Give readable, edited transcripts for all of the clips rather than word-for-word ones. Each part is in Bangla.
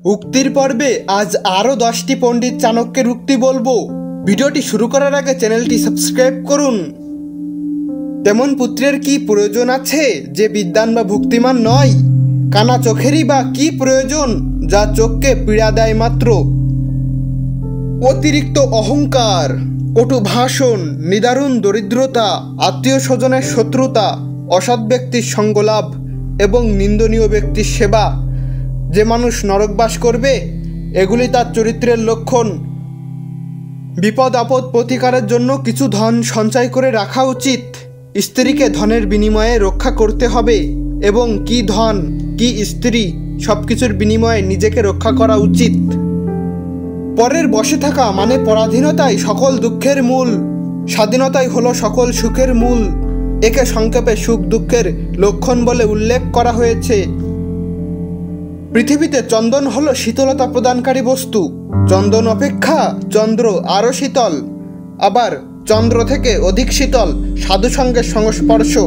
উক্তির পর্বে আজ আরও 10টি পণ্ডিত চাণক্যের উক্তি বলবো। ভিডিওটি শুরু করার আগে চ্যানেলটি সাবস্ক্রাইব করুন। তেমন পুত্রের কি প্রয়োজন আছে যে বিদ্বান বা ভক্তিমান নয়? কানা চোখেরই বা কি প্রয়োজন যা চোখকে পীড়া দেয় মাত্র? অতিরিক্ত অহংকার, কটু ভাষণ, নিদারুণ দরিদ্রতা, আত্মীয় স্বজনের শত্রুতা, অসৎ ব্যক্তির সঙ্গলাভ এবং নিন্দনীয় ব্যক্তির সেবা। যে মানুষ নরকবাস করবে, এগুলি তার চরিত্রের লক্ষণ। বিপদ আপদ প্রতিকারের জন্য কিছু ধন সঞ্চয় করে রাখা উচিত। স্ত্রীকে ধনের বিনিময়ে রক্ষা করতে হবে এবং কি ধন কি স্ত্রী সব কিছুর বিনিময়ে নিজেকে রক্ষা করা উচিত। পরের বসে থাকা মানে পরাধীনতাই সকল দুঃখের মূল, স্বাধীনতাই হলো সকল সুখের মূল। একে সংক্ষেপে সুখ দুঃখের লক্ষণ বলে উল্লেখ করা হয়েছে। পৃথিবীতে চন্দন হলো শীতলতা প্রদানকারী বস্তু। চন্দন অপেক্ষা চন্দ্র আরও শীতল, আবার চন্দ্র থেকে অধিক শীতল সাধুসঙ্গের সংস্পর্শ।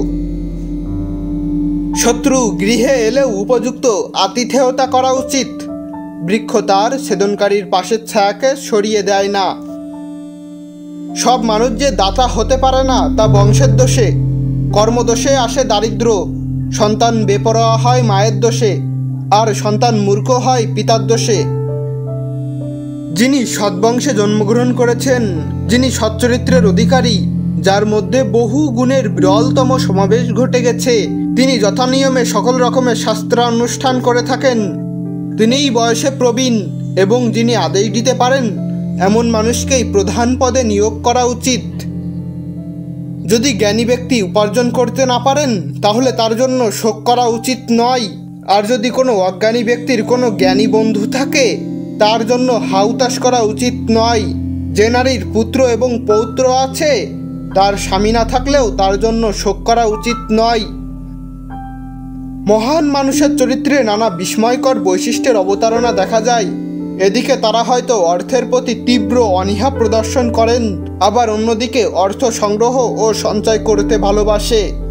শত্রু গৃহে এলেও উপযুক্ত আতিথেয়তা করা উচিত। বৃক্ষ তার ছেদনকারীর পাশের ছায়াকে সরিয়ে দেয় না। সব মানুষ যে দাতা হতে পারে না তা বংশের দোষে। কর্মদোষে আসে দারিদ্র্য। সন্তান বেপরোয়া হয় মায়ের দোষে, আর সন্তান মূর্খ হয় পিতার দোষে। যিনি সদ্বংশে জন্মগ্রহণ করেছেন, যিনি সচ্চরিত্রের অধিকারী, যার মধ্যে বহু গুণের বিরলতম সমাবেশ ঘটে গেছে, তিনি যথানিয়মে সকল রকমের শাস্ত্রানুষ্ঠান করে থাকেন, তিনিই বয়সে প্রবীণ এবং যিনি আদেশ দিতে পারেন, এমন মানুষকেই প্রধান পদে নিয়োগ করা উচিত। যদি জ্ঞানী ব্যক্তি উপার্জন করতে না পারেন, তাহলে তার জন্য শোক করা উচিত নয়। আর যদি কোনো অজ্ঞানী ব্যক্তির কোনো জ্ঞানী বন্ধু থাকে, তার জন্য হাউতাশ করা উচিত নয়। যে নারীর পুত্র এবং পৌত্র আছে, তার স্বামী না থাকলেও তার জন্য শোক করা উচিত নয়। মহান মানুষের চরিত্রে নানা বিস্ময়কর বৈশিষ্ট্যের অবতারণা দেখা যায়। এদিকে তারা হয়তো অর্থের প্রতি তীব্র অনীহা প্রদর্শন করেন, আবার অন্যদিকে অর্থ সংগ্রহ ও সঞ্চয় করতে ভালোবাসে।